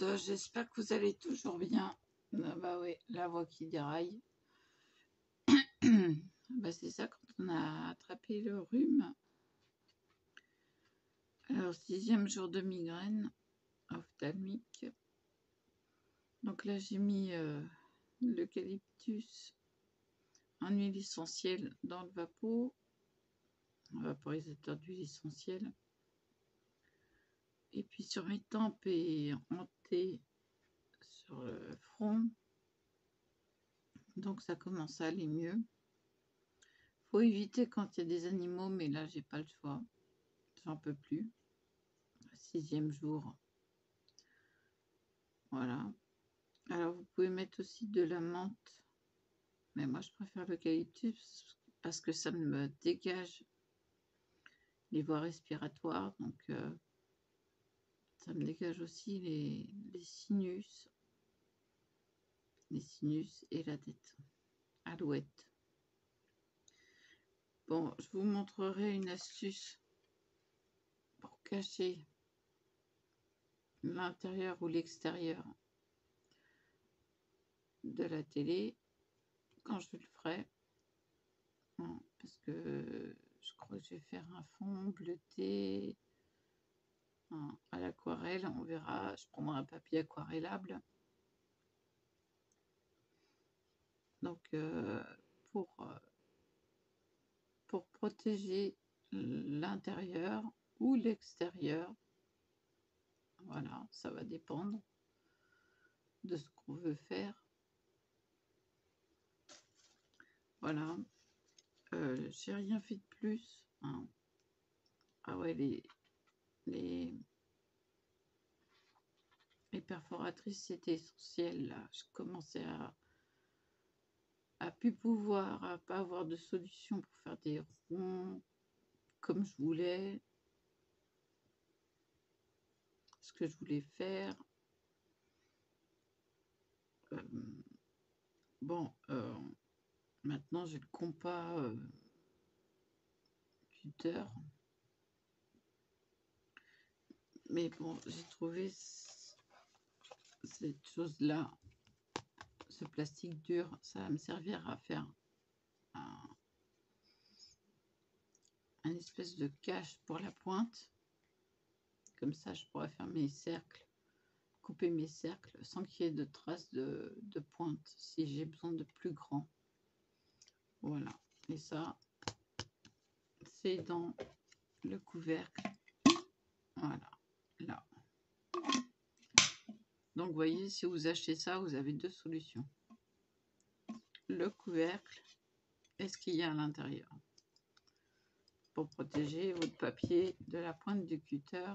monde, j'espère que vous allez toujours bien. Ah bah oui, la voix qui déraille. Bah c'est ça quand on a attrapé le rhume. Alors, 6e jour de migraine ophtalmique. Donc là, j'ai mis l'eucalyptus en huile essentielle dans le vaporisateur d'huile essentielle. Et puis sur mes tempes et en thé sur le front. Donc ça commence à aller mieux. Faut éviter quand il y a des animaux, mais là j'ai pas le choix. J'en peux plus. 6e jour. Voilà. Alors vous pouvez mettre aussi de la menthe. Mais moi je préfère l'eucalyptus parce que ça me dégage les voies respiratoires. Donc ça me dégage aussi les sinus. Les sinus et la tête. Alouette. Bon, je vous montrerai une astuce pour cacher l'intérieur ou l'extérieur de la télé quand je le ferai. Parce que je crois que je vais faire un fond bleuté à l'aquarelle. On verra, je prendrai un papier aquarellable. Donc, pour protéger l'intérieur ou l'extérieur, voilà, ça va dépendre de ce qu'on veut faire. Voilà, j'ai rien fait de plus. Ah ouais, les perforatrices, c'était essentiel. Là, je commençais à plus pouvoir, à pas avoir de solution pour faire des ronds comme je voulais, ce que je voulais faire. Bon, maintenant j'ai le compas cutter, mais bon, j'ai trouvé cette chose-là, ce plastique dur, ça va me servir à faire un espèce de cache pour la pointe. Comme ça, je pourrais faire mes cercles, couper mes cercles sans qu'il y ait de traces de pointe si j'ai besoin de plus grand. Voilà. Et ça, c'est dans le couvercle. Voilà. Là. Donc, vous voyez, si vous achetez ça, vous avez deux solutions. Le couvercle et ce qu'il y a à l'intérieur. Pour protéger votre papier de la pointe du cutter,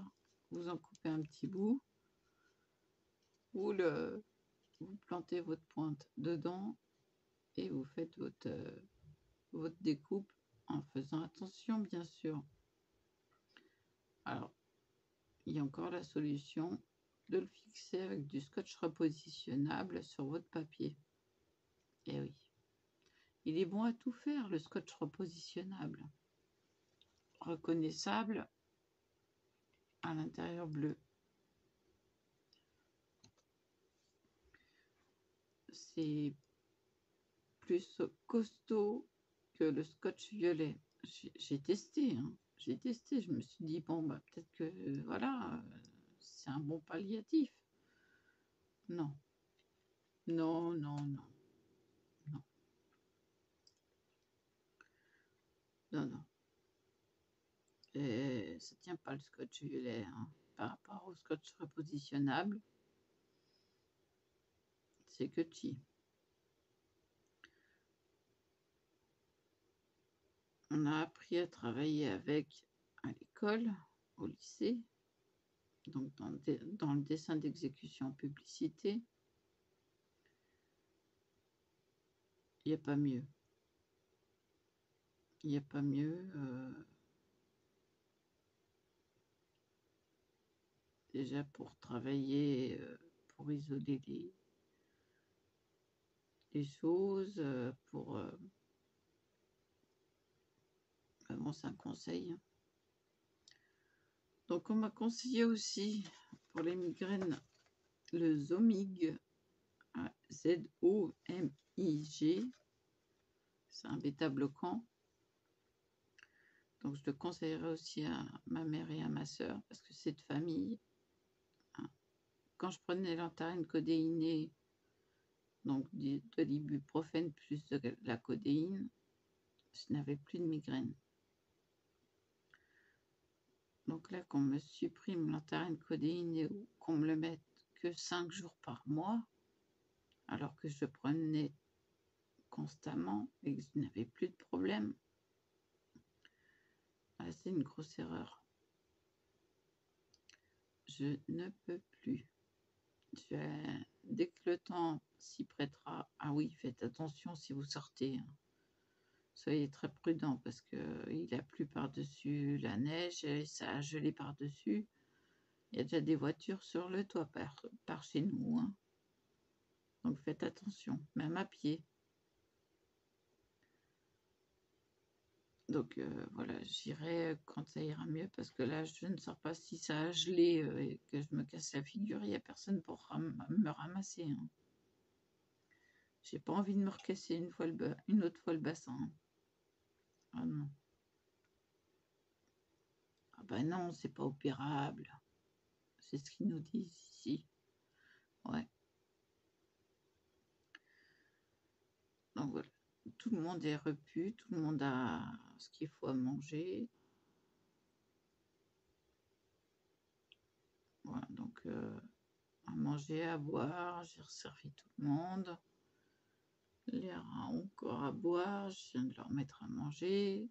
vous en coupez un petit bout. Vous plantez votre pointe dedans et vous faites votre découpe en faisant attention, bien sûr. Alors, il y a encore la solution de le fixer avec du scotch repositionnable sur votre papier. Et oui, il est bon à tout faire, le scotch repositionnable. Reconnaissable à l'intérieur bleu. C'est plus costaud que le scotch violet. J'ai testé, hein. J'ai testé, je me suis dit, bon, bah, peut-être que, voilà, c'est un bon palliatif. Non. Non, non, non. Non. Non, non. Et ça tient pas le scotch violet, hein. Par rapport au scotch repositionnable, c'est que chi. On a appris à travailler avec à l'école, au lycée, donc dans le dessin d'exécution publicité. Il n'y a pas mieux. Il n'y a pas mieux. Déjà pour travailler, pour isoler les choses, pour... Vraiment, c'est un conseil. Donc, on m'a conseillé aussi, pour les migraines le Zomig, Z-O-M-I-G, c'est un bêta-bloquant. Donc je le conseillerais aussi à ma mère et à ma soeur parce que c'est de famille. Quand je prenais l'antarine codéinée, donc de l'ibuprofène plus de la codéine, je n'avais plus de migraine. Donc là, qu'on me supprime l'antarine codéinée ou qu'on me le mette que 5 jours par mois, alors que je prenais constamment et que je n'avais plus de problème, c'est une grosse erreur. Je ne peux plus. Dès que le temps s'y prêtera, ah oui, faites attention si vous sortez. Soyez très prudents parce qu'il a plu par-dessus la neige et ça a gelé par-dessus. Il y a déjà des voitures sur le toit par chez nous. Hein. Donc faites attention, même à pied. Donc voilà, j'irai quand ça ira mieux parce que là, je ne sors pas si ça a gelé et que je me casse la figure. Il n'y a personne pour me ramasser. Hein. J'ai pas envie de me recasser une autre fois le bassin. Hein. Ah non. Ah ben non, c'est pas opérable. C'est ce qu'ils nous disent ici. Ouais. Donc voilà. Tout le monde est repu, tout le monde a ce qu'il faut à manger. Voilà, donc à manger, à boire, j'ai resservi tout le monde. Les rats ont encore à boire, je viens de leur mettre à manger.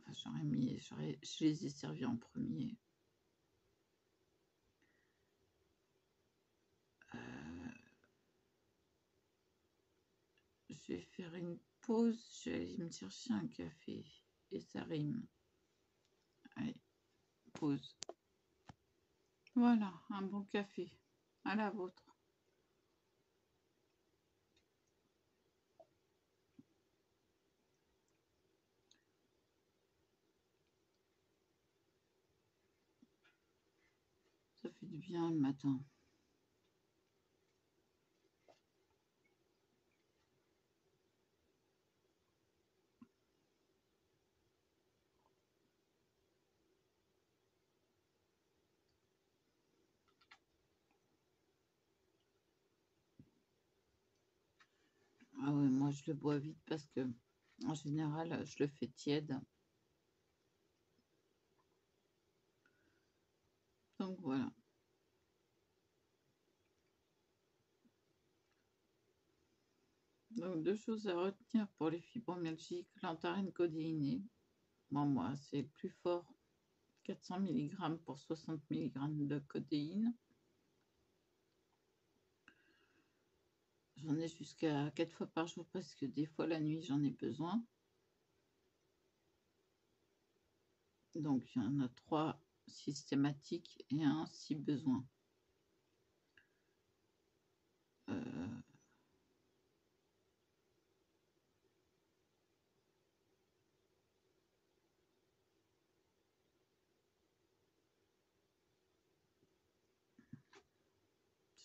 Enfin, je les ai servis en premier. Je vais faire une pause, je vais aller me chercher un café et ça rime. Allez, pause. Voilà, un bon café. À la vôtre. Ça fait du bien le matin. Ah oui, moi je le bois vite parce que en général je le fais tiède. Donc voilà. Donc deux choses à retenir pour les fibromyalgiques, l'antarine codéinée. Bon, moi c'est plus fort, 400 mg pour 60 mg de codéine. J'en ai jusqu'à 4 fois par jour parce que des fois la nuit j'en ai besoin. Donc il y en a 3 systématiques et 1 si besoin. Je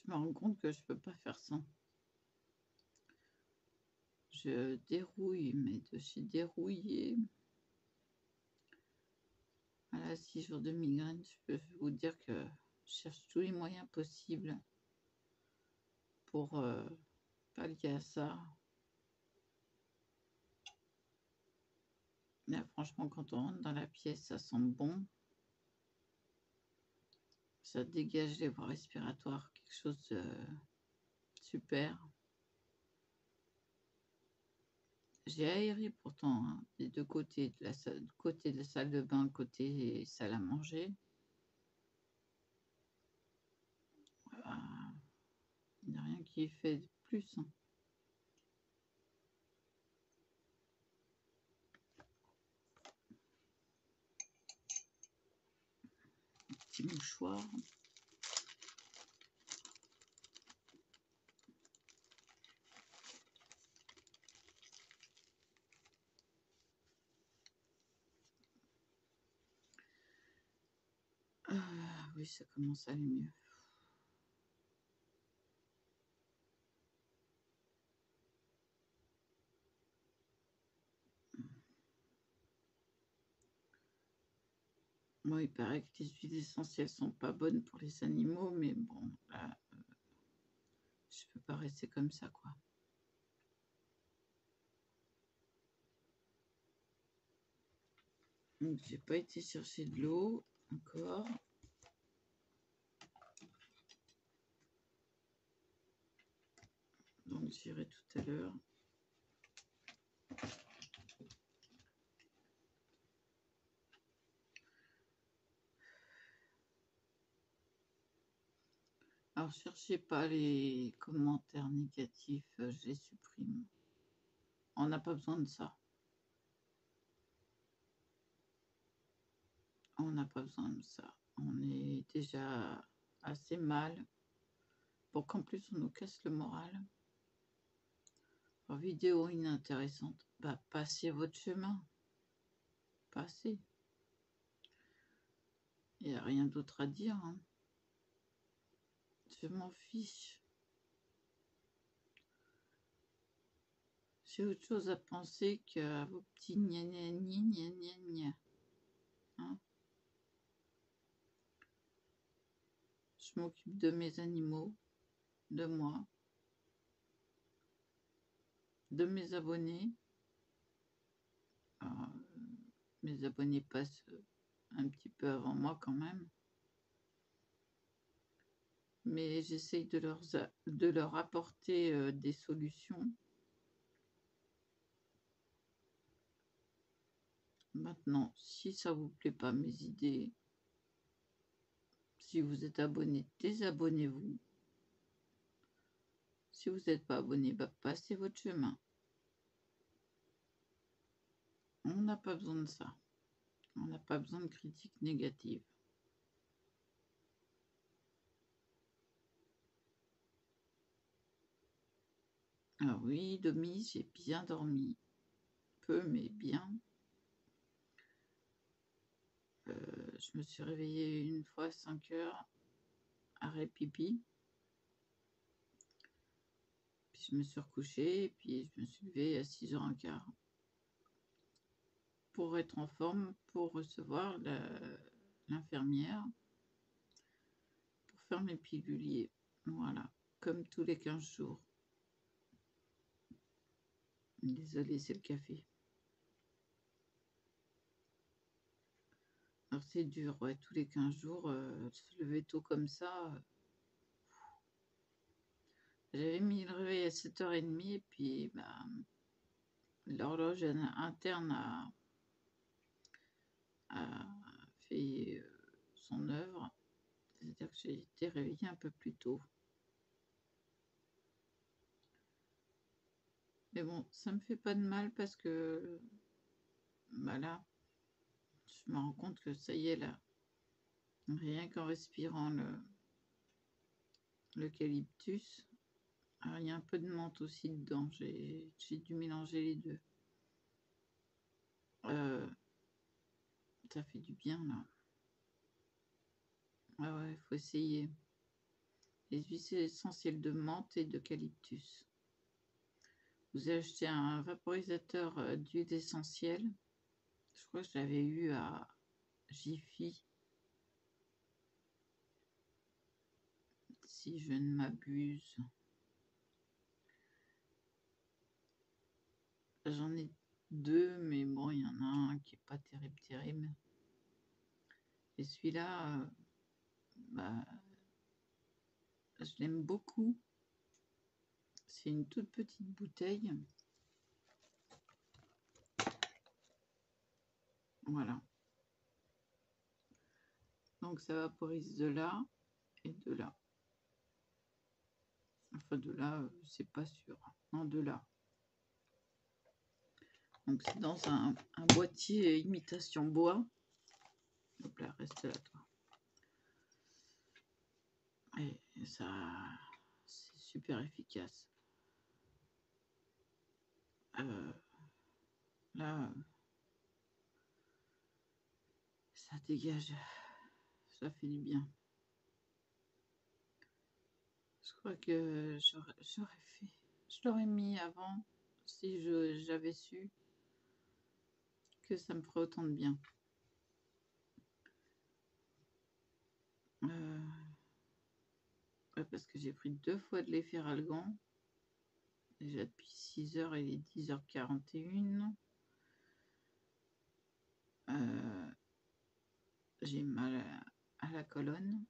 me rends compte que je peux pas faire ça. Je dérouille, mais de chez dérouillé. Voilà, 6 jours de migraine, je peux vous dire que je cherche tous les moyens possibles pour pallier à ça. Mais franchement, quand on rentre dans la pièce, ça sent bon. Ça dégage les voies respiratoires, quelque chose de super. J'ai aéré pourtant hein, des deux côtés, côté de la salle de bain, côté salle à manger. Voilà. Il n'y a rien qui est fait de plus. Hein. Petit mouchoir. oui, ça commence à aller mieux. Moi, il paraît que les huiles essentielles sont pas bonnes pour les animaux, mais bon, là, je peux pas rester comme ça, quoi. Donc, j'ai pas été chercher de l'eau encore. Donc, j'irai tout à l'heure. Alors, cherchez pas les commentaires négatifs, je les supprime. On n'a pas besoin de ça. On n'a pas besoin de ça. On est déjà assez mal pour qu'en plus on nous casse le moral. En vidéo inintéressante, bah passez votre chemin. Passez. Il n'y a rien d'autre à dire. Hein. Je m'en fiche. J'ai autre chose à penser qu'à vos petits gna gna gna gna gna gna. Hein. Je m'occupe de mes animaux, de moi, de mes abonnés. Alors, mes abonnés passent un petit peu avant moi quand même. Mais j'essaye de leur apporter des solutions. Maintenant, si ça vous plaît pas mes idées, si vous êtes abonné, désabonnez-vous. Si vous n'êtes pas abonné, bah, passez votre chemin. On n'a pas besoin de ça. On n'a pas besoin de critiques négatives. Ah oui, Domi, j'ai bien dormi. Peu, mais bien. Je me suis réveillée une fois à 5 heures, arrêt pipi. Puis je me suis recouchée, et puis je me suis levée à 6h15. Pour être en forme, pour recevoir l'infirmière, pour faire mes piluliers. Voilà, comme tous les 15 jours. Désolée, c'est le café. Alors c'est dur, ouais, tous les 15 jours, se lever tôt comme ça. J'avais mis le réveil à 7h30 et puis bah, l'horloge interne a fait son œuvre. C'est-à-dire que j'ai été réveillée un peu plus tôt. Mais bon, ça me fait pas de mal parce que bah là, je me rends compte que ça y est là, rien qu'en respirant l'eucalyptus, alors il y a un peu de menthe aussi dedans, j'ai dû mélanger les deux. Ça fait du bien là. Ah ouais, faut essayer. Les huiles essentielles de menthe et d'eucalyptus. Vous achetez un vaporisateur d'huile essentielle. Je crois que je l'avais eu à Jiffy, si je ne m'abuse. J'en ai deux, mais bon, il y en a un qui n'est pas terrible. Et celui-là, bah, je l'aime beaucoup. C'est une toute petite bouteille. Voilà. Donc ça vaporise de là et de là. Enfin de là, c'est pas sûr. Non, de là. Donc c'est dans un boîtier imitation bois. Hop là, reste là toi. Et ça, c'est super efficace. Là, ça dégage. Ça fait du bien. crois que je l'aurais mis avant si j'avais su que ça me ferait autant de bien. Ouais, parce que j'ai pris 2 fois de l'efferalgan. Déjà depuis 6 h, il est 10 h 41. J'ai mal à la colonne.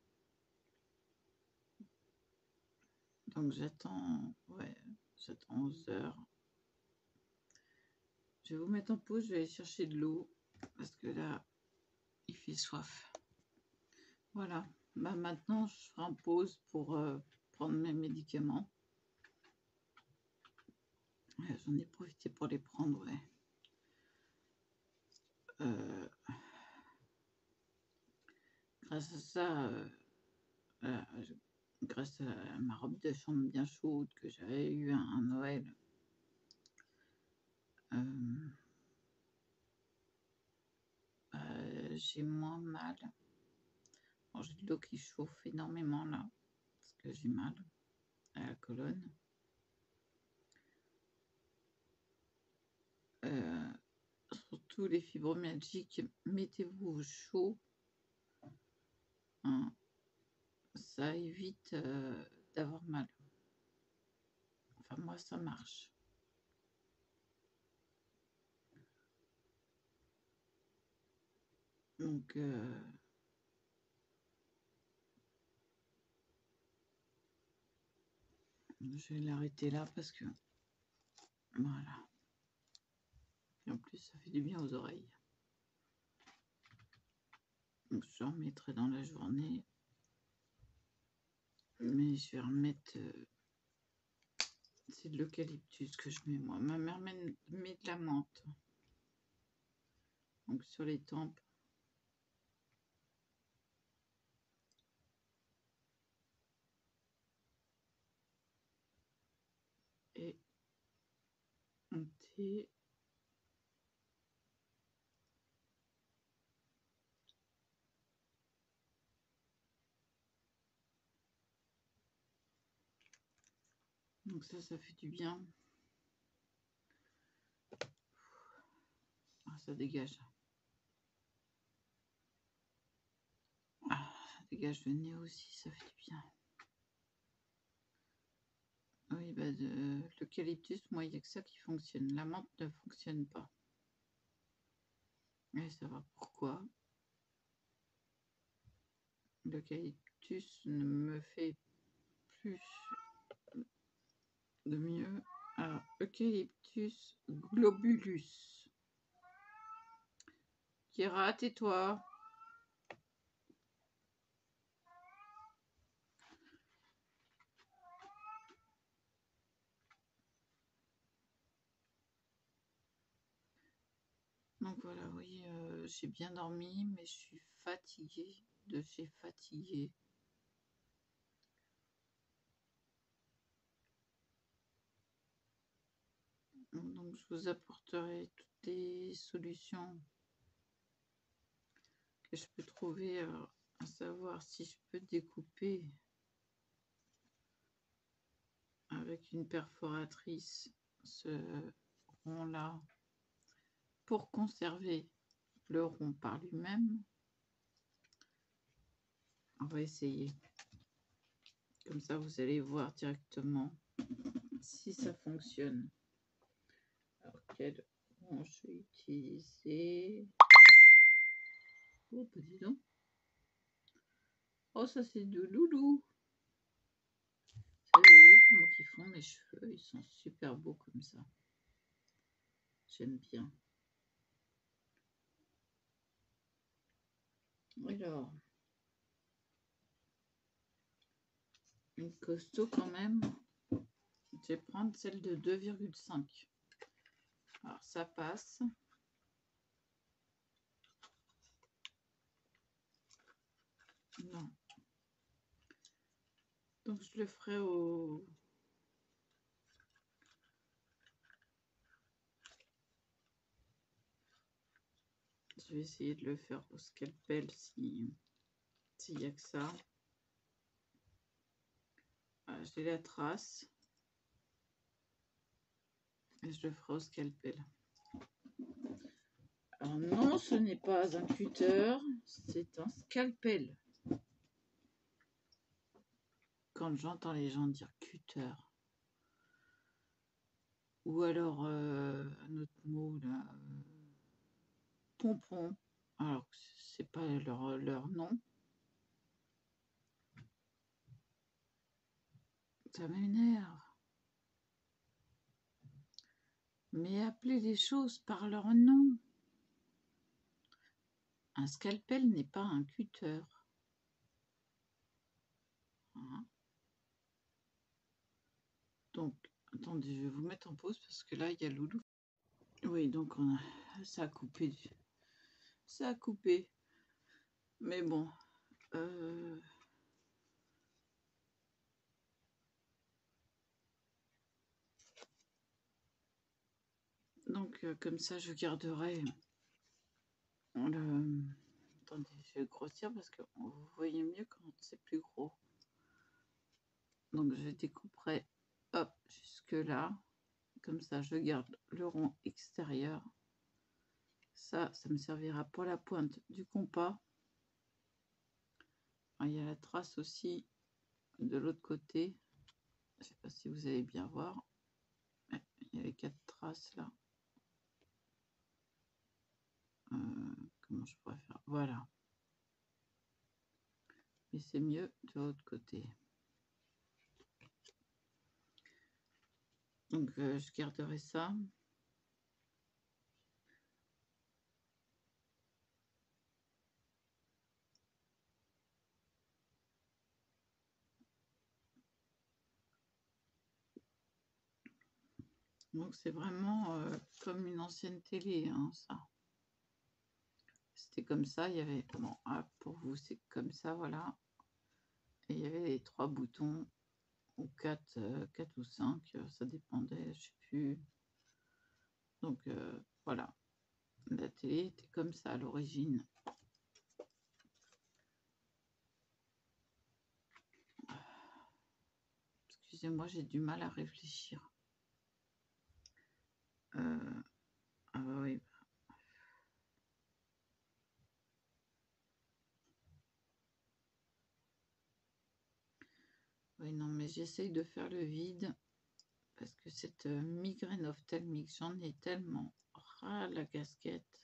Donc j'attends 11 h. Je vais vous mettre en pause, je vais aller chercher de l'eau parce que là, il fait soif. Voilà, bah maintenant je ferai en pause pour prendre mes médicaments. J'en ai profité pour les prendre, ouais. Grâce à ça, grâce à ma robe de chambre bien chaude que j'avais eu un Noël, j'ai moins mal. Bon, j'ai de l'eau qui chauffe énormément là, parce que j'ai mal à la colonne. Surtout les fibromyalgiques, mettez-vous au chaud. Hein, ça évite d'avoir mal. Enfin, moi, ça marche. Donc, je vais l'arrêter là parce que voilà. Et en plus, ça fait du bien aux oreilles. Donc, je remettrai dans la journée. Mais je vais remettre. C'est de l'eucalyptus que je mets moi. Ma mère met de la menthe. Donc, sur les tempes. Et un thé. Donc ça fait du bien. Ah, ça dégage. Ah, ça dégage le nez aussi, ça fait du bien. Oui, bah l'eucalyptus, moi, il n'y a que ça qui fonctionne. La menthe ne fonctionne pas. Et ça va pourquoi. L'eucalyptus ne me fait plus de mieux. Alors, Eucalyptus globulus. Kira, tais-toi. Donc voilà, oui, j'ai bien dormi, mais je suis fatiguée de chez fatiguée. Donc je vous apporterai toutes les solutions que je peux trouver, à savoir si je peux découper avec une perforatrice ce rond là pour conserver le rond par lui-même. On va essayer. Comme ça, vous allez voir directement si ça fonctionne. Alors, quelle rond je vais utiliser? Oh, bah dis donc. Oh, ça c'est de loulou. Vous savez comment ils font mes cheveux? Ils sont super beaux comme ça. J'aime bien. Alors, une costaud quand même. Je vais prendre celle de 2,5. Alors, ça passe. Non. Donc, je le ferai au... Je vais essayer de le faire au scalpel s'il y a que ça. Voilà, j'ai la trace. Et je le ferai au scalpel. Alors non, ce n'est pas un cutter, c'est un scalpel. Quand j'entends les gens dire cutter, ou alors un autre mot là, pompon, alors que c'est pas leur nom, ça m'énerve. Mais appelez les choses par leur nom. Un scalpel n'est pas un cutter. Hein. Donc, attendez, je vais vous mettre en pause parce que là, il y a Loulou. Oui, donc ça a coupé. Ça a coupé. Mais bon. Donc, comme ça, je garderai le... Attendez, je vais grossir parce que vous voyez mieux quand c'est plus gros. Donc, je découperai, hop, jusque là. Comme ça, je garde le rond extérieur. Ça me servira pour la pointe du compas. Il y a la trace aussi de l'autre côté. Je ne sais pas si vous allez bien voir. Il y a les 4 traces là. Comment je pourrais faire? Voilà. Mais c'est mieux de l'autre côté. Donc je garderai ça. Donc c'est vraiment comme une ancienne télé, hein, ça. C'était comme ça, il y avait... Bon, ah, pour vous, c'est comme ça, voilà. Et il y avait les 3 boutons, ou 4 ou 5, ça dépendait, je sais plus. Donc voilà, la télé était comme ça à l'origine. Excusez-moi, j'ai du mal à réfléchir. Ah bah oui. Oui, non, mais j'essaye de faire le vide parce que cette migraine ophtalmique, j'en ai tellement ras la casquette.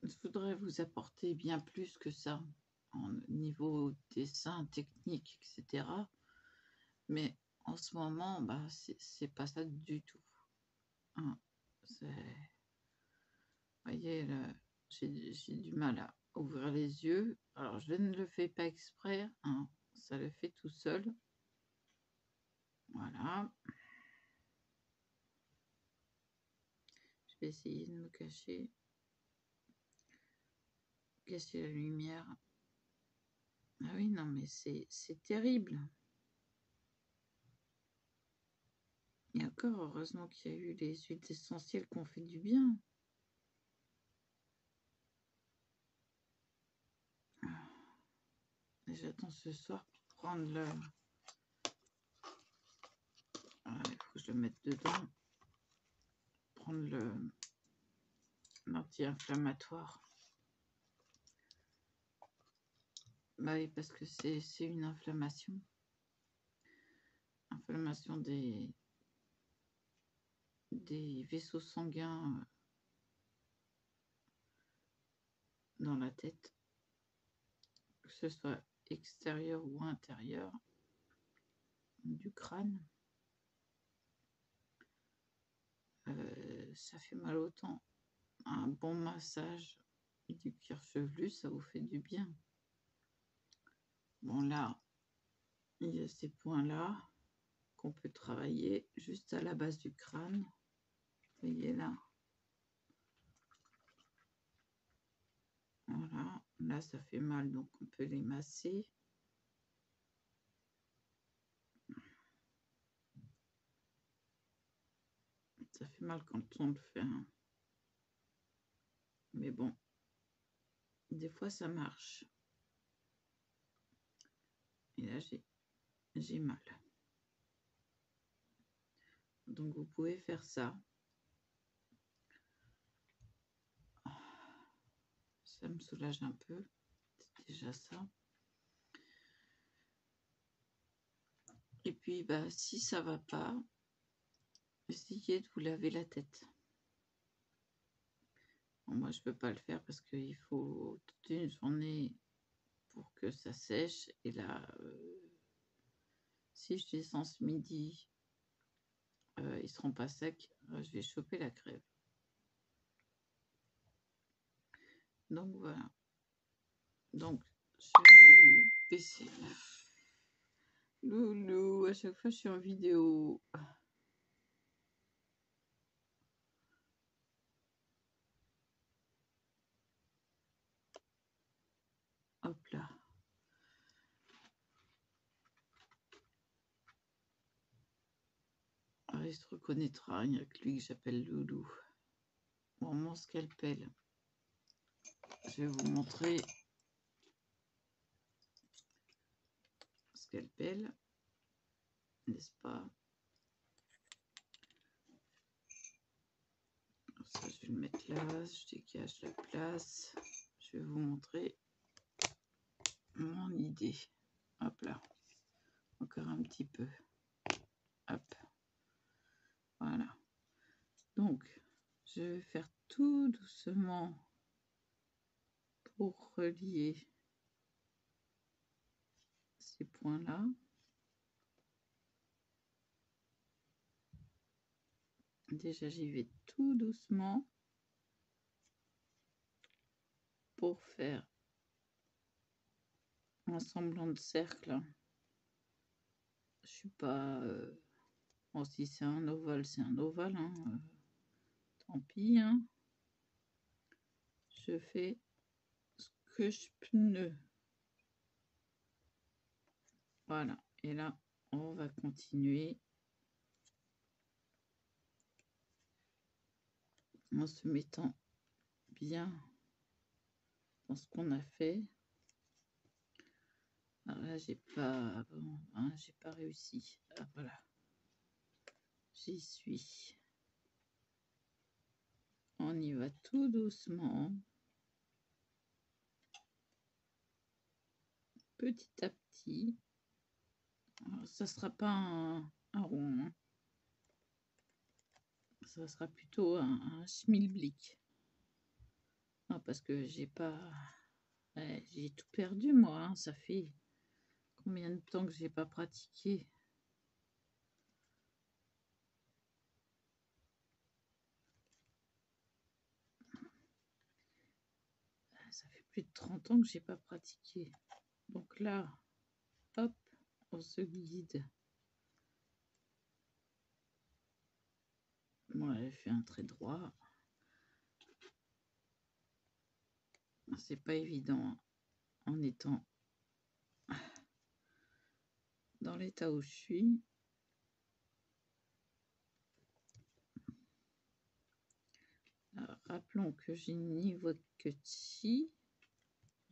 Je voudrais vous apporter bien plus que ça, en niveau dessin, technique, etc. Mais en ce moment, bah, c'est pas ça du tout. Hein. Vous voyez, j'ai du mal à ouvrir les yeux. Alors, je ne le fais pas exprès, hein. Ça le fait tout seul. Voilà. Je vais essayer de me cacher la lumière. Ah oui, non, mais c'est terrible. Et encore, heureusement qu'il y a eu les huiles essentielles qui ont fait du bien. J'attends ce soir pour prendre le... Voilà, il faut que je le mette dedans. Prendre l'anti-inflammatoire. Bah oui, parce que c'est une inflammation. Inflammation des vaisseaux sanguins dans la tête. Que ce soit extérieur ou intérieur du crâne. Ça fait mal autant. Un bon massage du cuir chevelu, ça vous fait du bien. Bon, là, il y a ces points-là qu'on peut travailler juste à la base du crâne. Vous voyez là. Voilà, là ça fait mal, donc on peut les masser. Ça fait mal quand on le fait, hein. Mais bon, des fois ça marche. Et là j'ai mal. Donc vous pouvez faire ça. Ça me soulage un peu. C'est déjà ça. Et puis bah si ça va pas, essayez de vous laver la tête. Bon, moi je peux pas le faire parce qu'il faut toute une journée pour que ça sèche. Et là, si je descends ce midi, ils seront pas secs, je vais choper la crève. Donc voilà. Donc je vais vous baisser. Loulou, à chaque fois je suis en vidéo. Hop là. Ah, il se reconnaîtra, il n'y a que lui que j'appelle Loulou. Bon, mon scalpel. Je vais vous montrer scalpel, n'est-ce pas? Ça, je vais le mettre là, je dégage la place. Je vais vous montrer mon idée. Hop là. Encore un petit peu. Hop. Voilà. Donc, je vais faire tout doucement pour relier ces points-là. Déjà, j'y vais tout doucement pour faire un semblant de cercle. Je suis pas... Bon, si c'est un ovale, c'est un ovale. Hein. Tant pis. Hein. Je fais ce que je peux. Voilà. Et là, on va continuer en se mettant bien dans ce qu'on a fait. Alors là, j'ai pas, bon, hein, j'ai pas réussi. Ah, voilà, j'y suis. On y va tout doucement, petit à petit. Alors, ça sera pas un rond, hein. Ça sera plutôt un schmilblick. Ah, parce que j'ai pas, ouais, j'ai tout perdu moi. Hein. Ça fait combien de temps que j'ai pas pratiqué? Ça fait plus de 30 ans que j'ai pas pratiqué. Donc là, hop, on se guide. Moi, j'ai fait un trait droit. C'est pas évident en étant dans l'état où je suis. Alors, rappelons que j'ai niveau que ci.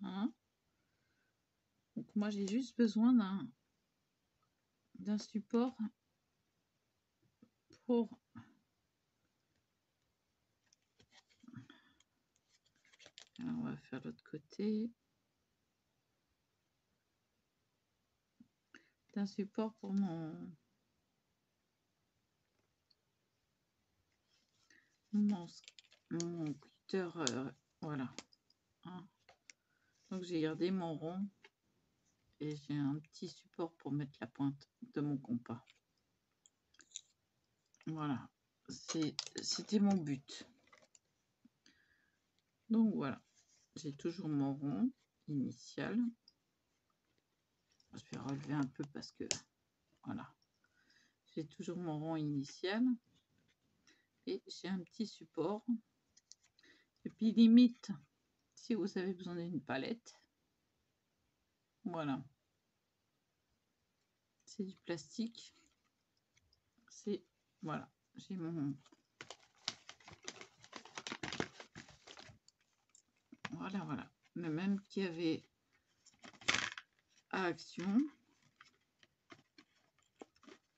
Hein. Donc moi j'ai juste besoin d'un support pour alors, on va faire l'autre côté. D'un support pour mon cutter, voilà. Hein. Donc j'ai gardé mon rond et j'ai un petit support pour mettre la pointe de mon compas. Voilà, c'était mon but. Donc voilà, j'ai toujours mon rond initial. Je vais relever un peu parce que voilà, j'ai toujours mon rond initial et j'ai un petit support. Et puis limite, si vous avez besoin d'une palette, voilà, c'est du plastique. C'est voilà, j'ai mon Voilà, voilà. Le même qu'il y avait à Action.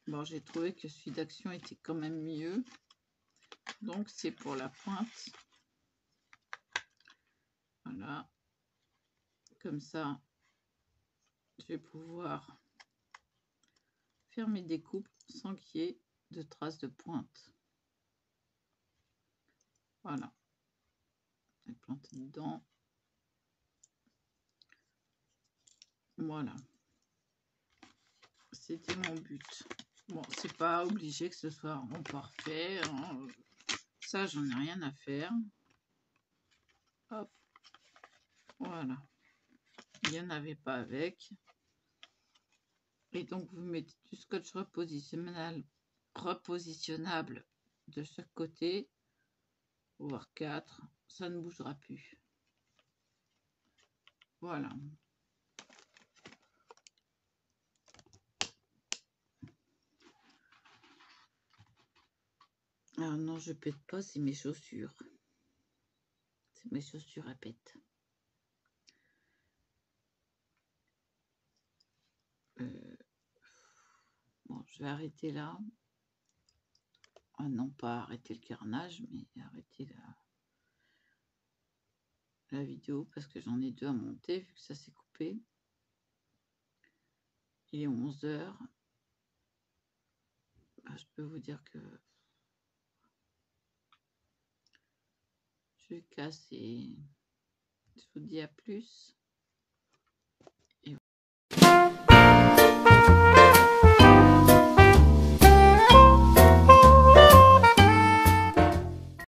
Bon, j'ai trouvé que celui d'Action était quand même mieux. Donc, c'est pour la pointe. Voilà. Comme ça, je vais pouvoir faire mes découpes sans qu'il y ait de traces de pointe. Voilà. Je vais planter dedans. Voilà. C'était mon but. Bon, c'est pas obligé que ce soit en parfait. Hein. Ça, j'en ai rien à faire. Hop. Voilà. Il n'y en avait pas avec. Et donc, vous mettez du scotch repositionnable de chaque côté, voire 4. Ça ne bougera plus. Voilà. Ah non, je pète pas, c'est mes chaussures. C'est mes chaussures à pète. Bon, je vais arrêter là. Ah non, pas arrêter le carnage, mais arrêter la vidéo parce que j'en ai 2 à monter vu que ça s'est coupé. Il est 11 h. Bah, je peux vous dire que je casse et je vous dis à plus.